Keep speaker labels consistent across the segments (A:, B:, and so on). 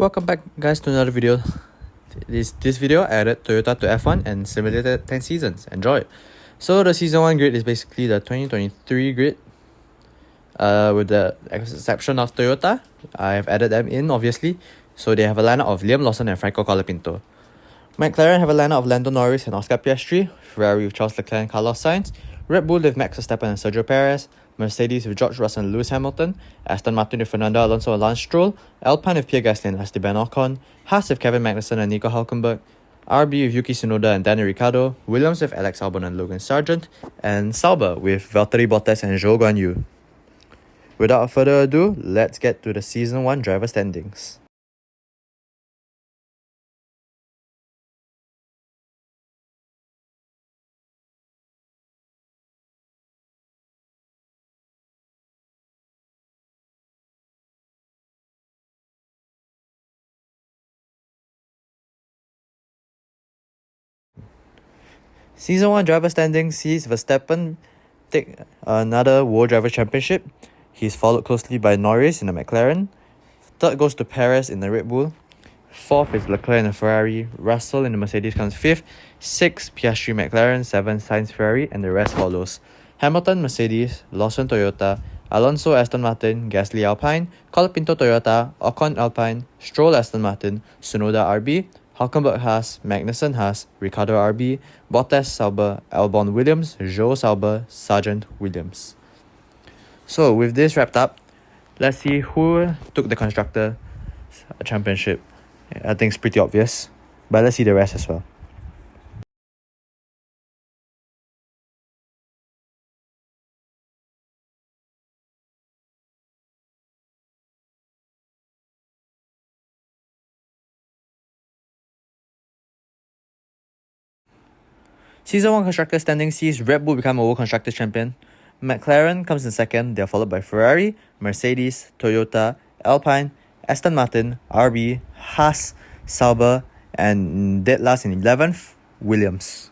A: Welcome back guys to another video. This video added Toyota to F1 and simulated 10 seasons. Enjoy! So the season 1 grid is basically the 2023 grid. With the exception of Toyota, I have added them in obviously. So they have a lineup of Liam Lawson and Franco Colapinto. McLaren have a lineup of Lando Norris and Oscar Piastri, Ferrari with Charles Leclerc and Carlos Sainz, Red Bull with Max Verstappen and Sergio Perez, Mercedes with George Russell and Lewis Hamilton, Aston Martin with Fernando Alonso and Lance Stroll, Alpine with Pierre Gasly and Esteban Ocon, Haas with Kevin Magnussen and Nico Hülkenberg, RB with Yuki Tsunoda and Daniel Ricciardo, Williams with Alex Albon and Logan Sargent, and Sauber with Valtteri Bottas and Zhou Guanyu. Without further ado, let's get to the Season 1 driver standings. Season 1 driver standings sees Verstappen take another World Driver Championship. He's followed closely by Norris in the McLaren. Third goes to Perez in the Red Bull. Fourth is Leclerc in the Ferrari. Russell in the Mercedes comes fifth. Sixth, Piastri McLaren. Seventh, Sainz Ferrari, and the rest follows. Hamilton Mercedes, Lawson Toyota, Alonso Aston Martin, Gasly Alpine, Colapinto Toyota, Ocon Alpine, Stroll Aston Martin, Tsunoda RB, Hülkenberg Haas, Magnussen Haas, Ricciardo RB, Bottas Sauber, Albon Williams, Zhou Sauber, Sargent Williams. So with this wrapped up, let's see who took the Constructor Championship. I think it's pretty obvious, but let's see the rest as well. Season 1 Constructor standing sees Red Bull become a World Constructor Champion. McLaren comes in second, they are followed by Ferrari, Mercedes, Toyota, Alpine, Aston Martin, RB, Haas, Sauber, and dead last in 11th, Williams.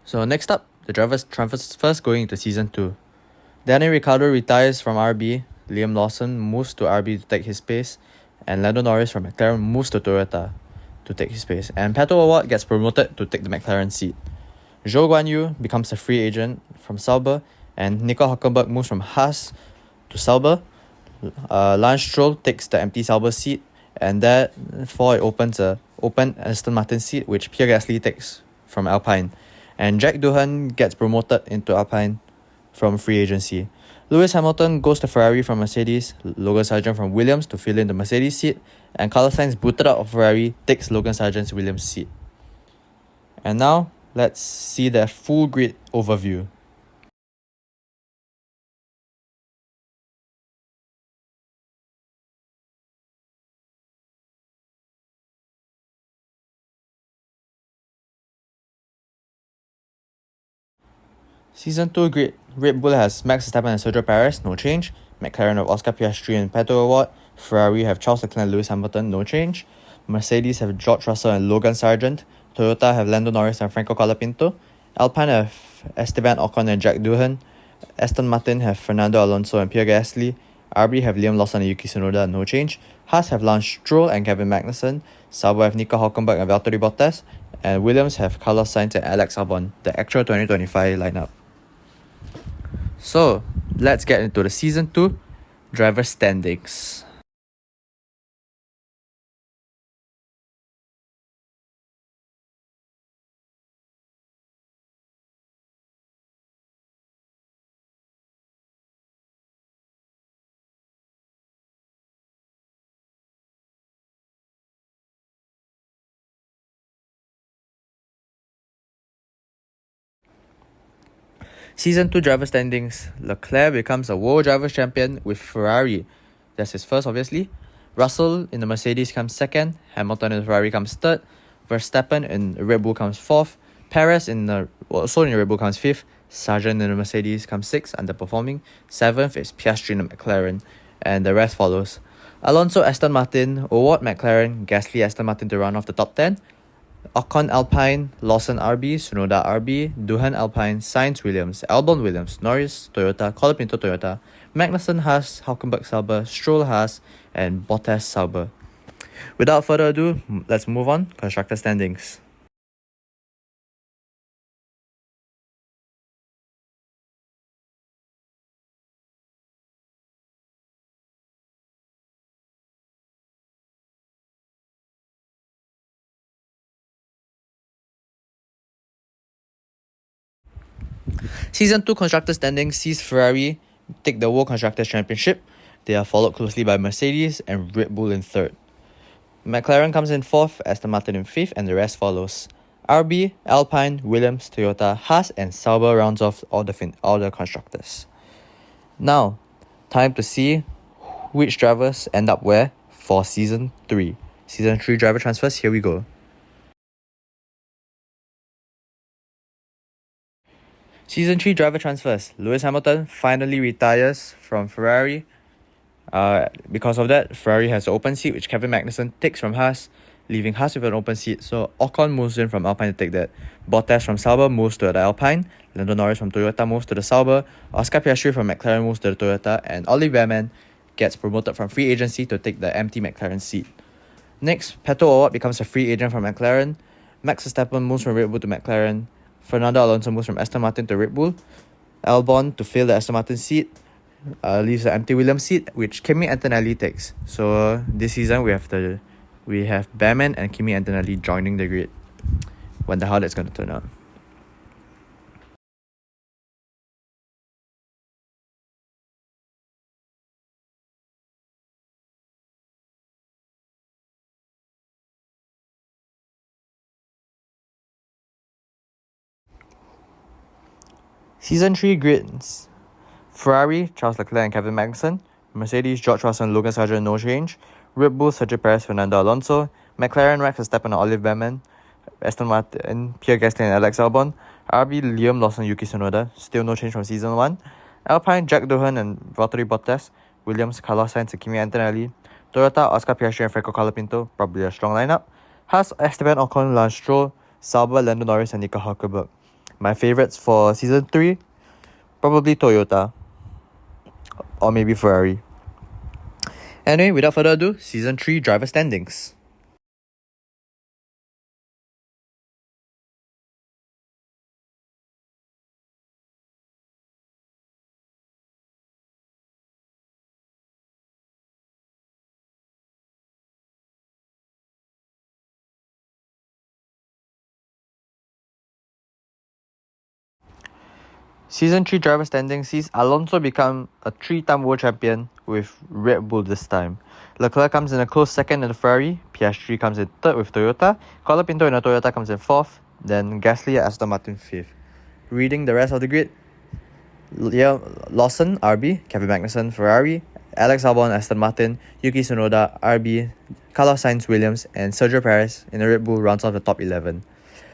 A: So next up, the drivers transfers first going into Season 2. Daniel Ricciardo retires from RB, Liam Lawson moves to RB to take his space, and Lando Norris from McLaren moves to Toyota to take his space, and Pato O'Ward gets promoted to take the McLaren seat. Zhou Guanyu becomes a free agent from Sauber, and Nico Hülkenberg moves from Haas to Sauber. Lance Stroll takes the empty Sauber seat, and therefore it opens a open Aston Martin seat, which Pierre Gasly takes from Alpine. And Jack Doohan gets promoted into Alpine from free agency. Lewis Hamilton goes to Ferrari from Mercedes, Logan Sargent from Williams to fill in the Mercedes seat, and Carlos Sainz, booted out of Ferrari, takes Logan Sargent's Williams seat. And now, let's see the full grid overview. Season 2 grid. Red Bull has Max Verstappen and Sergio Perez, no change. McLaren have Oscar Piastri and Pato O'Ward. Ferrari have Charles Leclerc and Lewis Hamilton, no change. Mercedes have George Russell and Logan Sargent. Toyota have Lando Norris and Franco Colapinto. Alpine have Esteban Ocon and Jack Doohan. Aston Martin have Fernando Alonso and Pierre Gasly. RB have Liam Lawson and Yuki Tsunoda, no change. Haas have Lance Stroll and Kevin Magnussen. Sauber have Nico Hülkenberg and Valtteri Bottas. And Williams have Carlos Sainz and Alex Albon, the actual 2025 lineup. So, let's get into the Season 2 driver standings. Season 2 driver standings. Leclerc becomes a World Drivers' Champion with Ferrari. That's his first, obviously. Russell in the Mercedes comes second. Hamilton in the Ferrari comes third. Verstappen in the Red Bull comes fourth. Perez in the Red Bull comes fifth. Sargent in the Mercedes comes sixth, underperforming. Seventh is Piastri in the McLaren, and the rest follows. Alonso Aston Martin, O'Ward McLaren, Gasly Aston Martin to run off the top 10. Ocon Alpine, Lawson RB, Tsunoda RB, Doohan Alpine, Sainz Williams, Albon Williams, Norris Toyota, Colapinto Toyota, Magnussen Haas, Hülkenberg Sauber, Stroll Haas, and Bottas Sauber. Without further ado, let's move on. Constructor standings. Season 2 Constructor standings sees Ferrari take the World Constructors' Championship. They are followed closely by Mercedes and Red Bull in third. McLaren comes in fourth, Aston Martin in fifth, and the rest follows. RB, Alpine, Williams, Toyota, Haas, and Sauber rounds off all the constructors. Now, time to see which drivers end up where for Season 3. Season 3 driver transfers, here we go. Season 3 driver transfers. Lewis Hamilton finally retires from Ferrari. Because of that, Ferrari has an open seat, which Kevin Magnussen takes from Haas, leaving Haas with an open seat. So Ocon moves in from Alpine to take that. Bottas from Sauber moves to the Alpine. Lando Norris from Toyota moves to the Sauber. Oscar Piastri from McLaren moves to the Toyota. And Ollie Behrman gets promoted from free agency to take the empty McLaren seat. Next, Pato O'Ward becomes a free agent from McLaren. Max Verstappen moves from Red Bull to McLaren. Fernando Alonso moves from Aston Martin to Red Bull. Albon, to fill the Aston Martin seat, leaves the empty Williams seat, which Kimi Antonelli takes. So this season we have Behrman and Kimi Antonelli joining the grid. Wonder how that's going to turn out. Season 3 grids. Ferrari, Charles Leclerc and Kevin Magnussen. Mercedes, George Russell and Logan Sargent, no change. Red Bull, Sergio Perez, Fernando Alonso. McLaren, Max Verstappen and Olive Behrman. Aston Martin, Pierre Gasly and Alex Albon. RB, Liam Lawson, Yuki Tsunoda, still no change from Season 1. Alpine, Jack Doohan and Valtteri Bottas. Williams, Carlos Sainz and Kimi Antonelli. Toyota, Oscar Piastri and Franco Colapinto, probably a strong lineup. Haas, Esteban Ocon, Lance Stroll. Sauber, Lando Norris and Nico Hülkenberg. My favourites for Season 3, probably Toyota. Or maybe Ferrari. Anyway, without further ado, Season 3 driver standings. Season 3 driver standing sees Alonso become a 3-time world champion with Red Bull this time. Leclerc comes in a close second in the Ferrari, Piastri comes in third with Toyota, Colapinto in the Toyota comes in fourth, then Gasly at Aston Martin fifth. Reading the rest of the grid, Lawson, RB, Kevin Magnussen, Ferrari, Alex Albon, Aston Martin, Yuki Tsunoda, RB, Carlos Sainz, Williams, and Sergio Perez in the Red Bull rounds off the top 11.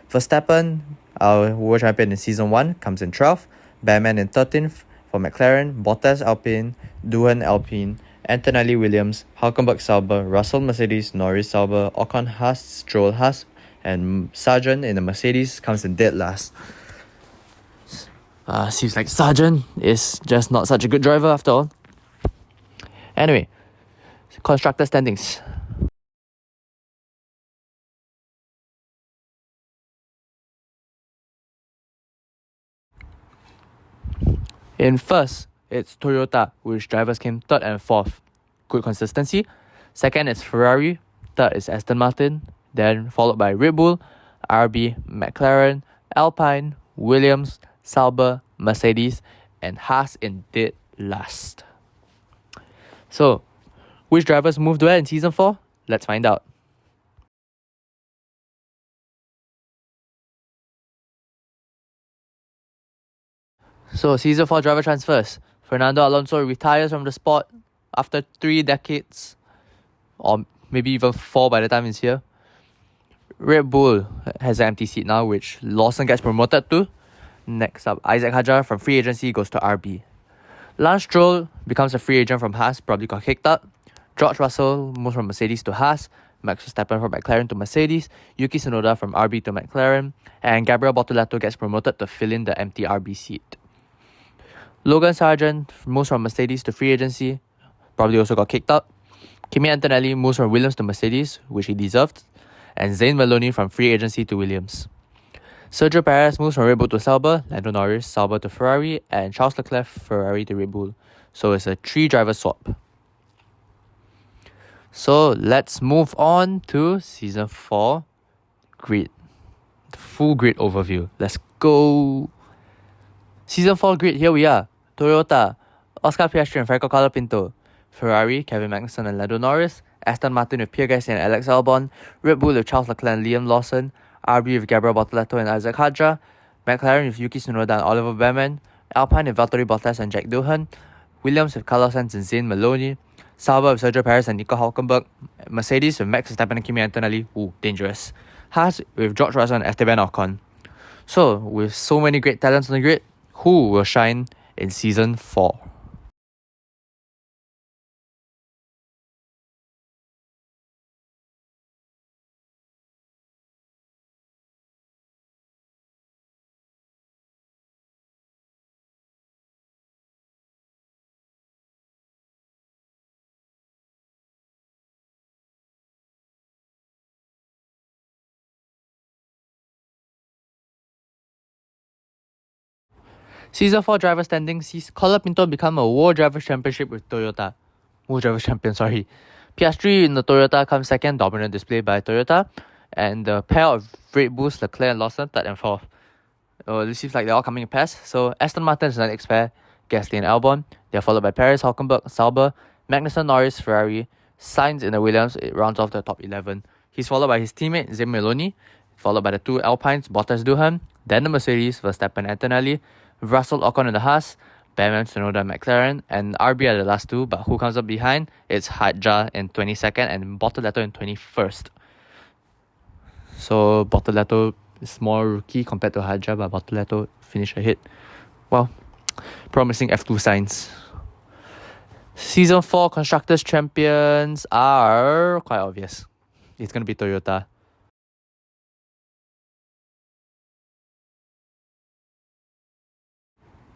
A: Verstappen, our world champion in Season 1, comes in 12th, Behrman in 13th for McLaren, Bottas Alpine, Doohan Alpine, Antonelli Williams, Hülkenberg Sauber, Russell Mercedes, Norris Sauber, Ocon Haas, Stroll Haas, and Sargent in the Mercedes comes in dead last. Seems like Sargent is just not such a good driver after all. Anyway, constructor standings. In first, it's Toyota, which drivers came third and fourth. Good consistency. Second is Ferrari. Third is Aston Martin. Then followed by Red Bull, RB, McLaren, Alpine, Williams, Sauber, Mercedes, and Haas in dead last. So, which drivers moved where in Season 4? Let's find out. So, Season 4 driver transfers. Fernando Alonso retires from the sport after 3 decades, or maybe even 4 by the time he's here. Red Bull has an empty seat now, which Lawson gets promoted to. Next up, Isaac Hadjar from free agency goes to RB. Lance Stroll becomes a free agent from Haas, probably got kicked out. George Russell moves from Mercedes to Haas, Max Verstappen from McLaren to Mercedes, Yuki Tsunoda from RB to McLaren, and Gabriel Bortoleto gets promoted to fill in the empty RB seat. Logan Sargent moves from Mercedes to free agency, probably also got kicked out. Kimi Antonelli moves from Williams to Mercedes, which he deserved, and Zayn Maloney from free agency to Williams. Sergio Perez moves from Red Bull to Sauber, Lando Norris, Sauber to Ferrari, and Charles Leclerc, Ferrari to Red Bull. So it's a 3-driver swap. So let's move on to Season 4 grid. The full grid overview. Let's go. Season 4 grid, here we are. Toyota, Oscar Piastri and Franco Colapinto. Ferrari, Kevin Magnussen and Lando Norris. Aston Martin with Pierre Gasly and Alex Albon. Red Bull with Charles Leclerc and Liam Lawson. RB with Gabriel Bortoleto and Isaac Hadjar. McLaren with Yuki Tsunoda and Oliver Behrman. Alpine with Valtteri Bottas and Jack Doohan. Williams with Carlos Sainz and Zayn Maloney. Sauber with Sergio Perez and Nico Hülkenberg. Mercedes with Max Verstappen and Kimi Antonelli. Ooh, dangerous. Haas with George Russell and Esteban Ocon. So, with so many great talents on the grid, who will shine in Season 4? Season 4 driver standings sees Colapinto become a World Drivers' Championship with Toyota. World Drivers' Champion, sorry. Piastri in the Toyota comes second, dominant display by Toyota. And the pair of Red Bulls, Leclerc and Lawson, third and fourth. It seems like they're all coming in pairs. So Aston Martin is the next pair, Gasly and Albon. They're followed by Perez, Hülkenberg, Sauber, Magnussen, Norris, Ferrari, Sainz in the Williams. It rounds off the top 11. He's followed by his teammate, Zayn Maloney, followed by the two Alpines, Bottas, Doohan, then the Mercedes, Verstappen, Antonelli, Russell, Ocon in the Haas, Behrman, Tsunoda, McLaren, and RB are the last two, but who comes up behind? It's Hadjar in 22nd and Bortoleto in 21st. So Bortoleto is more rookie compared to Hadjar, but Bortoleto finished ahead. Well, promising F2 signs. Season 4 Constructors Champions are quite obvious. It's going to be Toyota.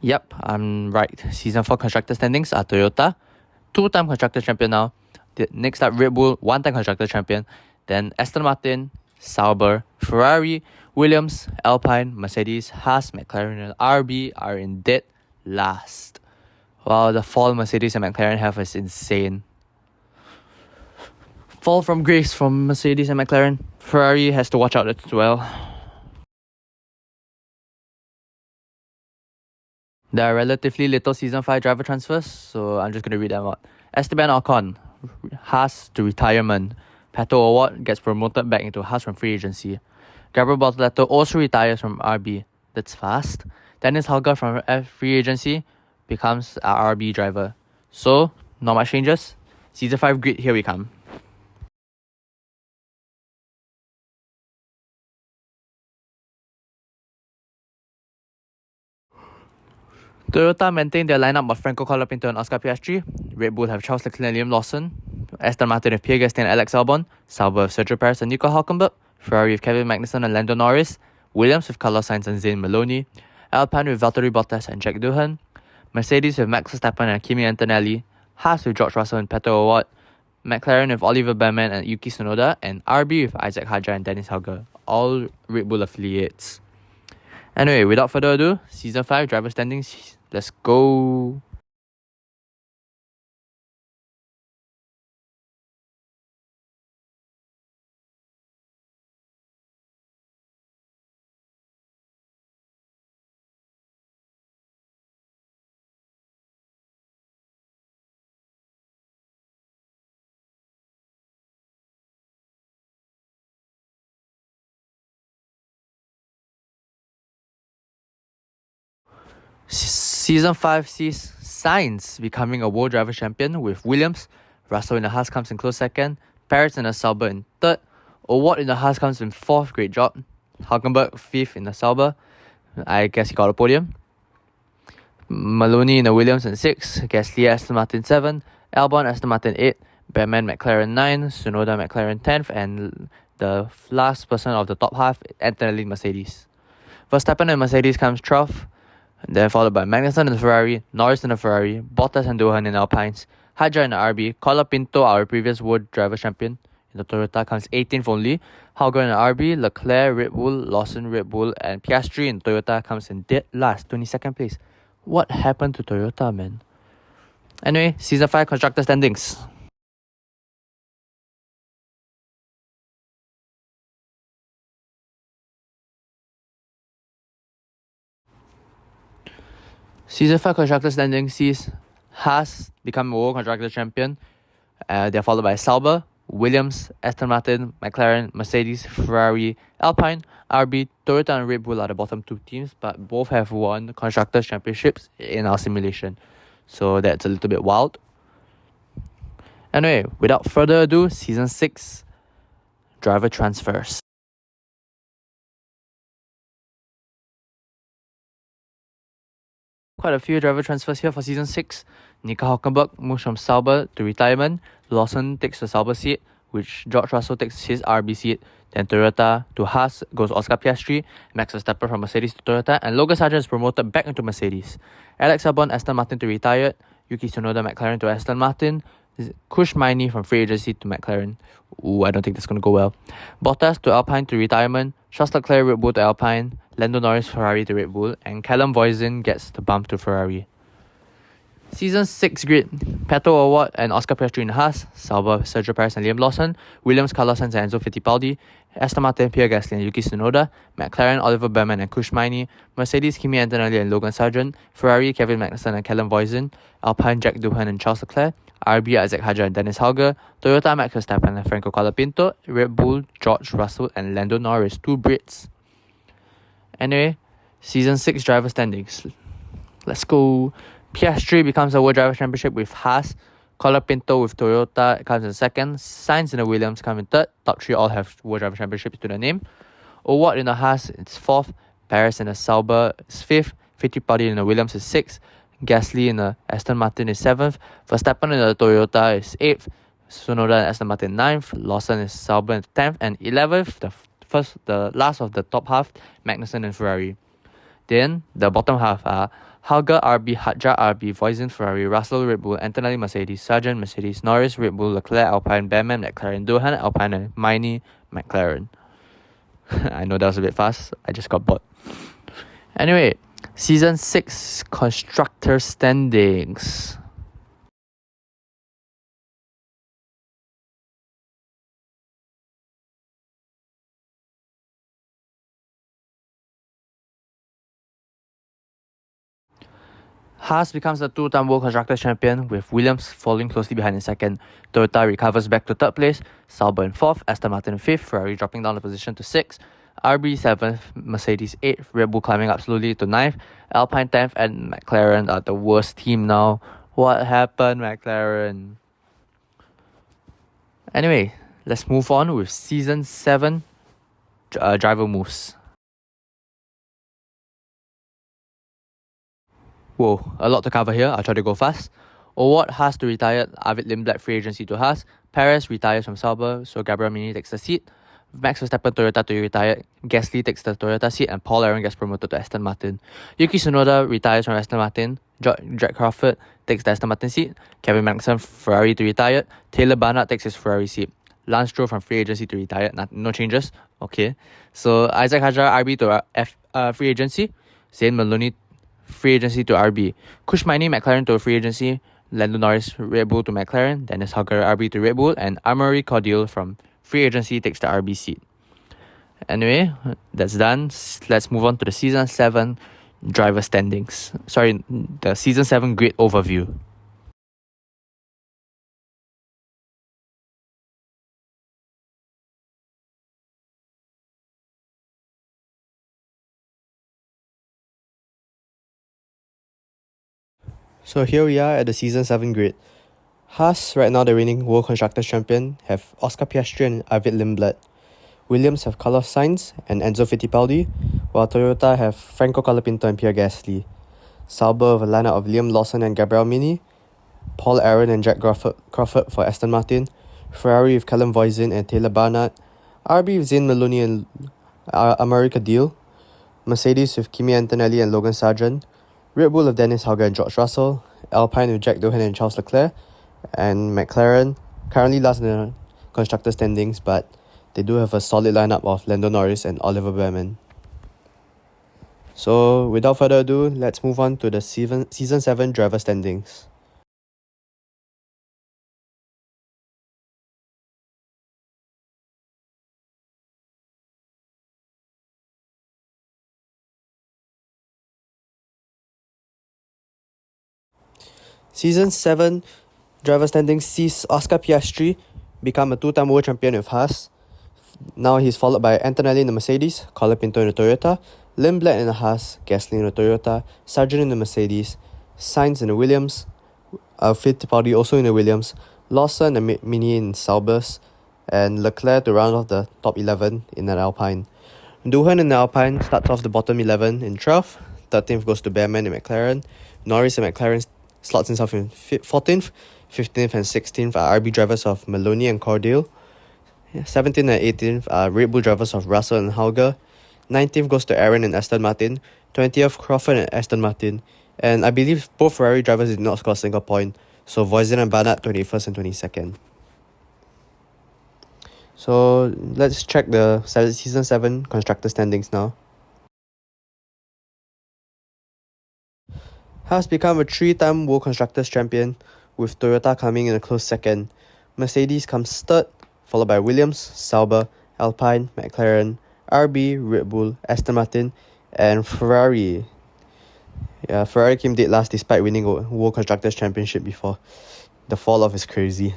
A: Yep, I'm right. Season 4 Constructor standings are Toyota, 2-time Constructor Champion now. Next up, Red Bull, 1-time Constructor Champion. Then Aston Martin, Sauber, Ferrari, Williams, Alpine, Mercedes, Haas, McLaren, and RB are in dead last. Wow, the fall Mercedes and McLaren have is insane. Fall from grace from Mercedes and McLaren. Ferrari has to watch out as well. There are relatively little Season 5 driver transfers, so I'm just going to read them out. Esteban Ocon, Haas to retirement. Pato O'Ward gets promoted back into Haas from free agency. Gabriel Bortoleto also retires from RB. That's fast. Dennis Hauger from free agency becomes our RB driver. So, not much changes. Season 5 grid, here we come. Toyota maintain their lineup of Franco Colapinto and Oscar Piastri. Red Bull have Charles Leclerc and Liam Lawson. Aston Martin have Pierre Gasly and Alex Albon. Sauber have Sergio Perez and Nico Hülkenberg. Ferrari with Kevin Magnussen and Lando Norris. Williams with Carlos Sainz and Zayn Maloney. Alpine with Valtteri Bottas and Jack Doohan. Mercedes with Max Verstappen and Kimi Antonelli. Haas with George Russell and Pato O'Ward. McLaren with Oliver Behrman and Yuki Tsunoda. And RB with Isaac Hadjar and Dennis Hauger. All Red Bull affiliates. Anyway, without further ado, Season 5 driver standings. Let's go. Season 5 sees Sainz becoming a World Driver Champion with Williams. Russell in the Haas comes in close second. Perez in the Sauber in third. O'Ward in the Haas comes in fourth. Great job. Hülkenberg fifth in the Sauber. I guess he got a podium. Maloney in the Williams in sixth. Gasly Aston Martin 7. Albon Aston Martin 8. Behrman McLaren 9, Tsunoda McLaren 10th, and the last person of the top half, Antonelli Mercedes. Verstappen and Mercedes comes 12th, then followed by Magnussen in the Ferrari, Norris in the Ferrari, Bottas and Doohan in Alpines, Hadjar in the RB, Colapinto, our previous World Driver Champion, in the Toyota comes 18th only, Hauger in the RB, Leclerc, Red Bull, Lawson, Red Bull, and Piastri in Toyota comes in dead last, 22nd place. What happened to Toyota, man? Anyway, Season 5 Constructor Standings. Season 5 Constructor Standings sees Haas become World Constructor Champion. They're followed by Sauber, Williams, Aston Martin, McLaren, Mercedes, Ferrari, Alpine, RB, Toyota and Red Bull are the bottom two teams, but both have won Constructors' Championships in our simulation. So that's a little bit wild. Anyway, without further ado, Season 6 Driver Transfers. Quite a few driver transfers here for Season 6. Nico Hülkenberg moves from Sauber to retirement. Lawson takes the Sauber seat, which George Russell takes his RB seat. Then Toyota to Haas goes Oscar Piastri, Max Verstappen from Mercedes to Toyota, and Logan Sargent is promoted back into Mercedes. Alex Albon, Aston Martin to retired. Yuki Tsunoda, McLaren to Aston Martin. Kush Maini from free agency to McLaren. Ooh, I don't think that's going to go well. Bottas to Alpine to retirement. Charles Leclerc, Red Bull to Alpine. Lando Norris, Ferrari to Red Bull. And Callum Voisin gets the bump to Ferrari. Season 6 grid: Pato O'Ward and Oscar Piastri in Haas, Sauber, Sergio Perez and Liam Lawson, Williams, Carlos Sainz and Enzo Fittipaldi, Aston Martin, Pierre Gasly and Yuki Tsunoda, McLaren, Oliver Behrman and Kush Maini, Mercedes, Kimi Antonelli and Logan Sargent, Ferrari, Kevin Magnussen and Callum Voisin, Alpine, Jack Doohan and Charles Leclerc, RB, Isaac Hadjar and Dennis Hauger, Toyota, Max Verstappen and Franco Colapinto, Red Bull, George Russell and Lando Norris, 2 Brits. Anyway, Season 6 driver standings. Let's go. Piastri becomes a World Driver Championship with Haas. Colapinto with Toyota comes in second. Sainz and the Williams come in third. Top 3 all have World Driver Championships to their name. O'Ward in the Haas is fourth. Perez in the Sauber is fifth. Fittipaldi in the Williams is sixth. Gasly in the Aston Martin is seventh. Verstappen in the Toyota is eighth. Tsunoda and Aston Martin ninth. Lawson is Sauber in 10th and 11th. The last of the top half, Magnussen and Ferrari. Then the bottom half are Hauger, RB, Hadjar, RB, Voisin, Ferrari, Russell, Red Bull, Antonelli, Mercedes, Sargent, Mercedes, Norris, Red Bull, Leclerc, Alpine, Behrman, McLaren, Doohan, Alpine, and Maini, McLaren. I know that was a bit fast. I just got bored. Anyway, Season 6 Constructor Standings. Haas becomes the 2-time World Constructors Champion, with Williams falling closely behind in second. Toyota recovers back to third place, Sauber in fourth, Aston Martin in fifth, Ferrari dropping down the position to sixth, RB 7th, Mercedes 8th, Red Bull climbing up slowly to 9th, Alpine 10th, and McLaren are the worst team now. What happened, McLaren? Anyway, let's move on with Season 7 driver moves. Whoa, a lot to cover here. I'll try to go fast. O'Ward has to retire. Arvid Lindblad free agency to Haas. Perez retires from Sauber, so Gabriel Mini takes the seat. Max Verstappen Toyota to retire. Gasly takes the Toyota seat, and Paul Aaron gets promoted to Aston Martin. Yuki Tsunoda retires from Aston Martin. Jack Crawford takes the Aston Martin seat. Kevin Magnussen Ferrari to retire. Taylor Barnard takes his Ferrari seat. Lance Stroll from free agency to retire. No changes. Okay. So Isaac Hadjar RB to free agency. Zane Maloney free agency to RB. Kush Maini McLaren to free agency. Lando Norris Red Bull to McLaren. Dennis Hauger RB to Red Bull. And Amaury Cordial from free agency takes the RB seat. Anyway, that's done. Let's move on to the Season 7 driver standings. Sorry, the Season 7 grid overview. So here we are at the Season 7 grid. Haas, right now the reigning World Constructors Champion, have Oscar Piastri and Arvid Lindblad. Williams have Carlos Sainz and Enzo Fittipaldi, while Toyota have Franco Colapinto and Pierre Gasly. Sauber have a lineup of Liam Lawson and Gabriel Mini. Paul Aaron and Jack Crawford for Aston Martin, Ferrari with Callum Voisin and Taylor Barnett, RB with Zayn Maloney and Amari Cadil, Mercedes with Kimi Antonelli and Logan Sargent, Red Bull with Dennis Hauger and George Russell, Alpine with Jack Doohan and Charles Leclerc, and McLaren, currently last in the constructor standings, but they do have a solid lineup of Lando Norris and Oliver Behrman. So without further ado, let's move on to the Season 7 driver standings. Season 7 driver standings sees Oscar Piastri become a two-time world champion with Haas. Now he's followed by Antonelli in the Mercedes, Colapinto in the Toyota, Lindblad in the Haas, Gasly in the Toyota, Sargent in the Mercedes, Sainz in the Williams, Fittipaldi also in the Williams, Lawson and Mini in Saubers, and Leclerc to round off the top 11 in an Alpine. Doohan in the Alpine starts off the bottom 11 in 12th, 13th goes to Behrman in McLaren, Norris in McLaren slots himself in 14th, 15th and 16th are RB drivers of Maloney and Cordial, 17th and 18th are Red Bull drivers of Russell and Hauger, 19th goes to Aaron and Aston Martin, 20th Crawford and Aston Martin, and I believe both Ferrari drivers did not score a single point, so Voisin and Barnett 21st and 22nd. So let's check the Season 7 constructor standings now. Haas become a 3-time World Constructors Champion, with Toyota coming in a close second. Mercedes comes third, followed by Williams, Sauber, Alpine, McLaren, RB, Red Bull, Aston Martin, and Ferrari. Yeah, Ferrari came dead last despite winning a World Constructors Championship before. The fall off is crazy.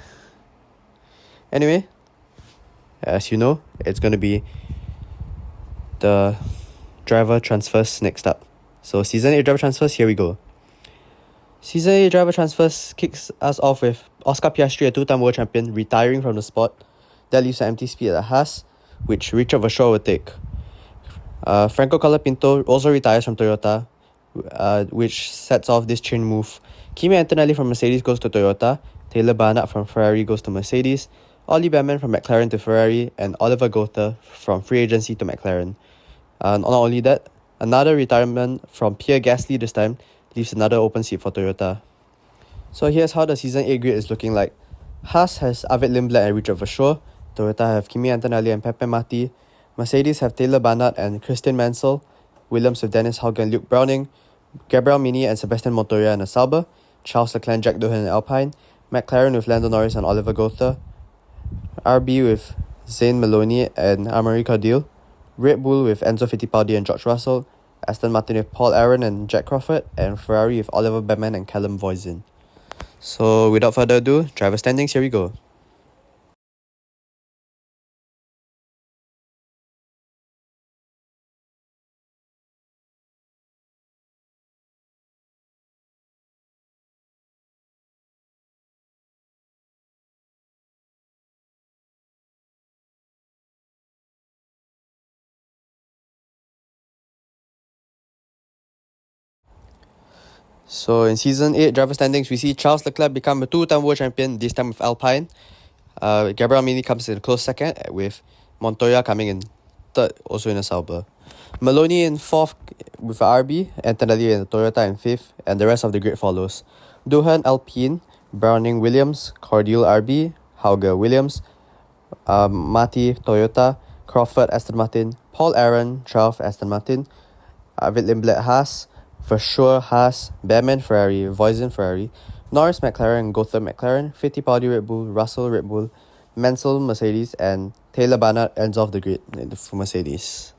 A: Anyway, as you know, it's going to be the driver transfers next up. So Season 8 driver transfers, here we go. Season 8 driver transfers kicks us off with Oscar Piastri, a two-time world champion, retiring from the sport. That leaves an empty seat at Haas, which Richard Verschoor will take. Franco Colapinto also retires from Toyota, which sets off this chain move. Kimi Antonelli from Mercedes goes to Toyota, Taylor Barnett from Ferrari goes to Mercedes, Ollie Behrman from McLaren to Ferrari, and Oliver Gotha from free agency to McLaren. Not only that, another retirement from Pierre Gasly this time leaves another open seat for Toyota. So here's how the Season 8 grid is looking like. Haas has Arvid Lindblad and Richard Verschoor, Toyota have Kimi Antonelli and Pepe Mati, Mercedes have Taylor Barnett and Christian Mansell, Williams with Dennis Hauger and Luke Browning, Gabriel Mini and Sebastian Montoya in the Sauber, Charles Leclerc and Jack Doohan in Alpine, McLaren with Lando Norris and Oliver Gotha, RB with Zayn Maloney and Amari Cadil, Red Bull with Enzo Fittipaldi and George Russell, Aston Martin with Paul Aaron and Jack Crawford, and Ferrari with Oliver Behrman and Callum Voisin. So without further ado, driver standings, here we go. So in Season 8 driver standings, we see Charles Leclerc become a two-time world champion, this time with Alpine. Gabriel Mini comes in a close second, with Montoya coming in third, also in a Sauber. Maloney in fourth with RB, Antonelli in Toyota in fifth, and the rest of the grid follows. Doohan Alpine, Browning Williams, Cordial RB, Hauger Williams, Mati Toyota, Crawford Aston Martin, Paul Aaron 12 Aston Martin, Arvid Lindblad Haas, Verschoor Haas, Behrman Ferrari, Voisin Ferrari, Norris McLaren, Gotha McLaren, Fittipaldi Red Bull, Russell Red Bull, Mansell Mercedes, and Taylor Barnett ends off the grid for Mercedes.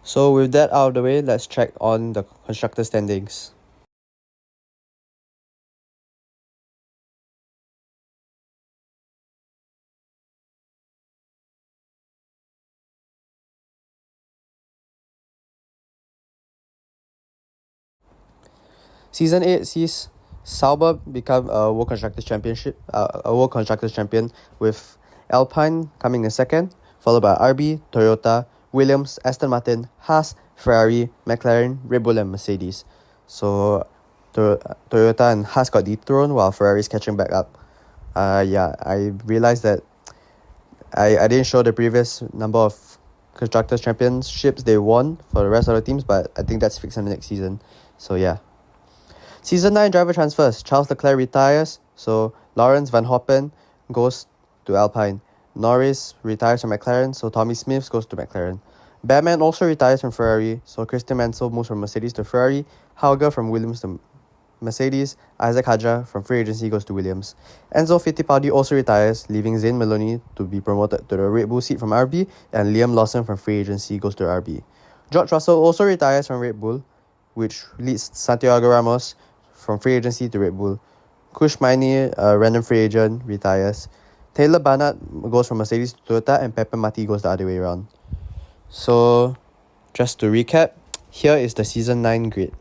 A: So with that out of the way, let's check on the constructor standings. Season 8 sees Sauber become a World Constructors Champion, with Alpine coming in second, followed by RB, Toyota, Williams, Aston Martin, Haas, Ferrari, McLaren, Red Bull and Mercedes. So Toyota and Haas got dethroned while Ferrari's catching back up. I realized that I didn't show the previous number of Constructors' Championships they won for the rest of the teams, but I think that's fixed in the next season. So yeah. Season 9 driver transfers. Charles Leclerc retires, so Lawrence Van Hoppen goes to Alpine. Norris retires from McLaren, so Tommy Smith goes to McLaren. Batman also retires from Ferrari, so Christian Mansell moves from Mercedes to Ferrari. Hauger from Williams to Mercedes. Isaac Hadjar from free agency goes to Williams. Enzo Fittipaldi also retires, leaving Zane Maloney to be promoted to the Red Bull seat from RB, and Liam Lawson from free agency goes to RB. George Russell also retires from Red Bull, which leads Santiago Ramos from free agency to Red Bull. Kush Maini, a random free agent, retires. Taylor Barnett goes from Mercedes to Toyota, and Pepe Mati goes the other way around. So, just to recap, here is the Season 9 grid.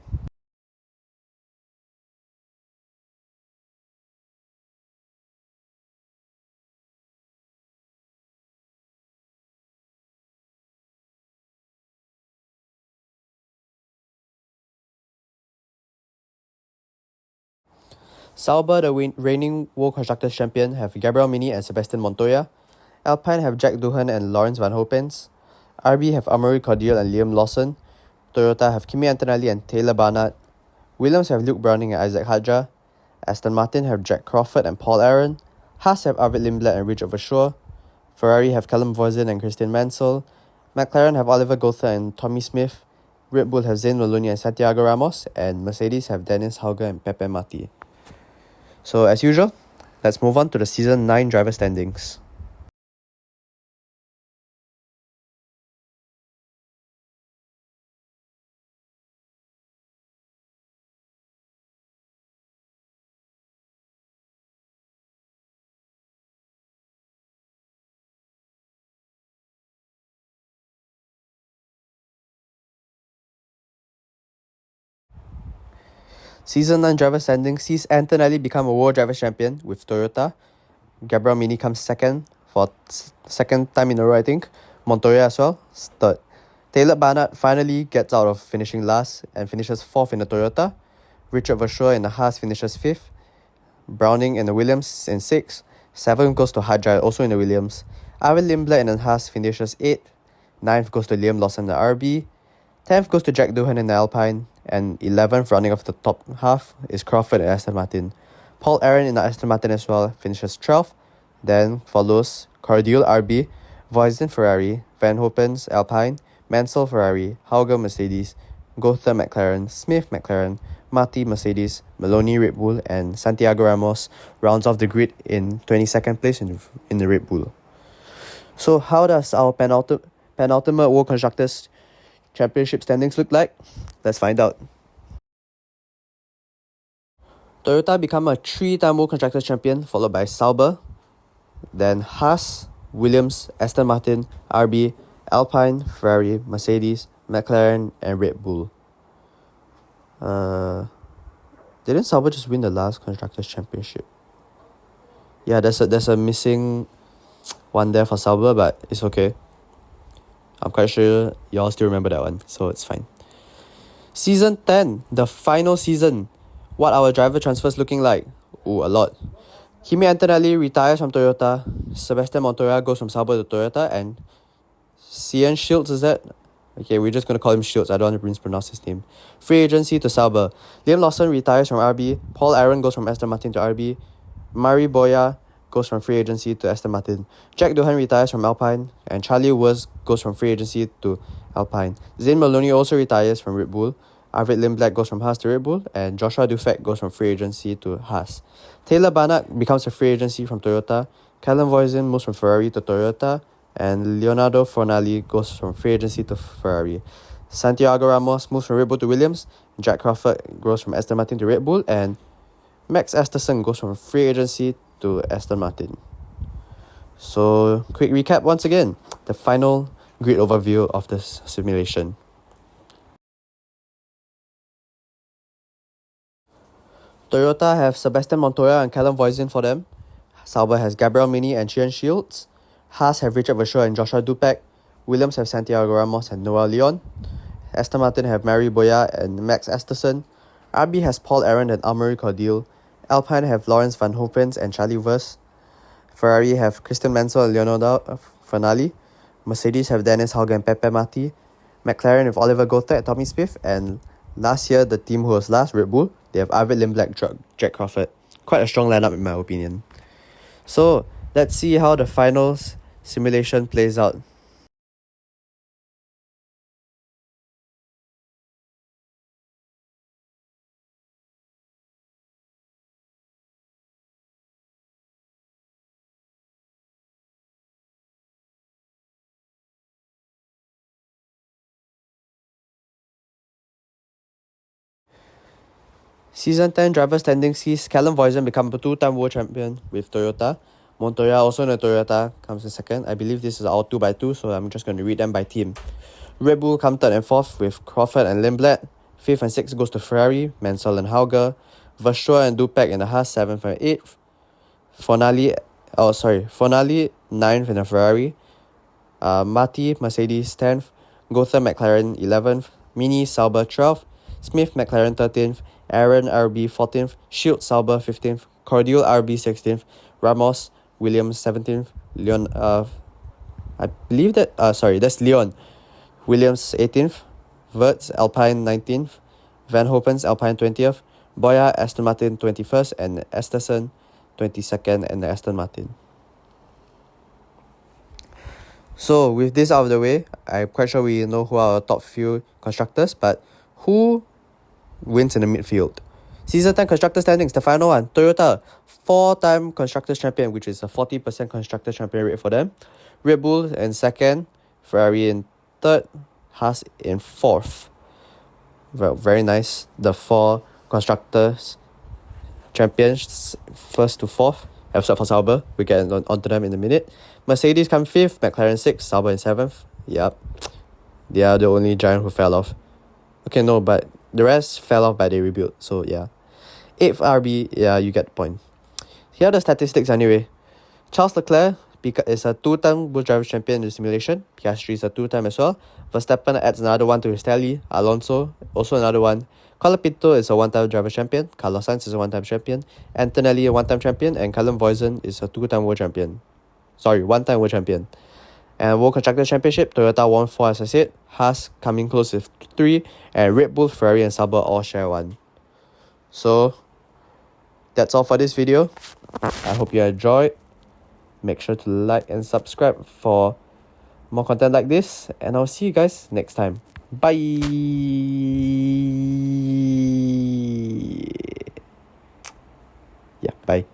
A: Sauber, the reigning World Constructors Champion, have Gabriel Mini and Sebastian Montoya. Alpine have Jack Doohan and Lawrence Van Hoppens. RB have Amaury Cordial and Liam Lawson. Toyota have Kimi Antonelli and Taylor Barnett. Williams have Luke Browning and Isaac Hadjar. Aston Martin have Jack Crawford and Paul Aaron. Haas have Arvid Lindblad and Richard Verschoor. Ferrari have Callum Voisin and Christian Mansell. McLaren have Oliver Gotha and Tommy Smith. Red Bull have Zane Maloney and Santiago Ramos. And Mercedes have Dennis Hauger and Pepe Mati. So as usual, let's move on to the Season 9 driver standings. Season 9 driver standing sees Antonelli become a World Driver Champion with Toyota. Gabriel Mini comes second for second time in a row, I think. Montoya as well, third. Taylor Barnett finally gets out of finishing last and finishes fourth in the Toyota. Richard Verschoor in the Haas finishes fifth. Browning in the Williams in sixth. Seventh goes to Hadjar, also in the Williams. Arvid Lindblad in the Haas finishes eighth. Ninth goes to Liam Lawson in the RB. 10th goes to Jack Doohan in the Alpine, and 11th, rounding off the top half, is Crawford at Aston Martin. Paul Aaron in the Aston Martin as well finishes 12th. Then follows Cordial RB, Voisin Ferrari, Van Hoppens Alpine, Mansell Ferrari, Hauger Mercedes, Gotha McLaren, Smith McLaren, Mati Mercedes, Maloney Red Bull, and Santiago Ramos rounds off the grid in 22nd place in the Red Bull. So how does our penultimate World Constructors Championship standings look like? Let's find out. Toyota become a 3-time World Constructors Champion, followed by Sauber, then Haas, Williams, Aston Martin, RB, Alpine, Ferrari, Mercedes, McLaren, and Red Bull. Didn't Sauber just win the last Constructors Championship? Yeah, there's a missing one there for Sauber, but it's okay. I'm quite sure y'all still remember that one, so it's fine. Season 10, the final season. What our driver transfers looking like? Ooh, a lot. Kimi Antonelli retires from Toyota. Sebastian Montoya goes from Sauber to Toyota. And Cian Shields, is that? Okay, we're just going to call him Shields. I don't want to mispronounce his name. Free agency to Sauber. Liam Lawson retires from RB. Paul Aaron goes from Aston Martin to RB. Mari Boya goes from free agency to Aston Martin. Jack Doohan retires from Alpine. And Charlie Wurz goes from free agency to Alpine. Zane Maloney also retires from Red Bull. Arvid Lindblad goes from Haas to Red Bull. And Joshua Dufek goes from free agency to Haas. Taylor Barnett becomes a free agency from Toyota. Callum Voisin moves from Ferrari to Toyota. And Leonardo Fornali goes from free agency to Ferrari. Santiago Ramos moves from Red Bull to Williams. Jack Crawford goes from Aston Martin to Red Bull. And Max Esterson goes from free agency to Aston Martin. So, quick recap once again. The final grid overview of this simulation. Toyota have Sebastian Montoya and Callum Voisin for them. Sauber has Gabriel Mini and Cian Shields. Haas have Richard Verschoor and Joshua Dupek. Williams have Santiago Ramos and Noah Leon. Aston Martin have Mari Boya and Max Esterson. RB has Paul Aron and Amaury Cordeel. Alpine have Lawrence Van Hopens and Charlie Verse. Ferrari have Christian Mansell and Leonardo Finali. Mercedes have Dennis Hauger and Pepe Mati. McLaren have Oliver Goethe and Tommy Smith. And last year, the team who was last, Red Bull, they have Arvid Lindblad, Jack Crawford. Quite a strong lineup in my opinion. So let's see how the finals simulation plays out. Season 10 driver standings sees Callum Voisin become a two-time world champion with Toyota. Montoya, also in a Toyota, comes in second. I believe this is all 2x2, so I'm just going to read them by team. Red Bull come third and fourth with Crawford and Lindblad. Fifth and sixth goes to Ferrari, Mansell and Hauger. Verschoor and Dupek in the Haas, 7th and 8th. Fornali, 9th in the Ferrari. Mati, Mercedes, 10th. Goethe, McLaren, 11th. Mini, Sauber, 12th. Smith, McLaren, 13th. Aaron, RB, 14th. Shield, Sauber, 15th. Cordeel, RB, 16th. Ramos, Williams, 17th. Leon, I believe that, that's Leon. Williams, 18th. Wirtz, Alpine, 19th. Van Hopens, Alpine, 20th. Boya, Aston Martin, 21st. And Esterson, 22nd, and Aston Martin. So with this out of the way, I'm quite sure we know who are our top few constructors, but who wins in the midfield? Season 10 constructor standings, the final one. Toyota, 4-time constructors champion, which is a 40% constructor champion rate for them. Red Bull in second, Ferrari in third, Haas in fourth. Very nice. The 4 constructors champions, first to fourth, except for Sauber. We get onto them in a minute. Mercedes come 5th, McLaren 6th, Sauber in 7th. Yep. They are the only giant who fell off. Okay, no, but the rest fell off by they rebuilt. So, yeah. 8th RB, yeah, you get the point. Here are the statistics anyway. Charles Leclerc is a 2-time World Drivers' Champion in the simulation. Piastri is a 2-time as well. Verstappen adds another one to his tally. Alonso, also another one. Colapinto is a 1-time Drivers' Champion. Carlos Sainz is a 1-time champion. Antonelli a 1-time champion. And Callum Voisin is a 2-time World Champion. 1-time World Champion. And World Constructors Championship, Toyota won 4 as I said. Haas coming close with 3. And Red Bull, Ferrari and Sauber all share 1. So, that's all for this video. I hope you enjoyed. Make sure to like and subscribe for more content like this. And I'll see you guys next time. Bye. Yeah, bye.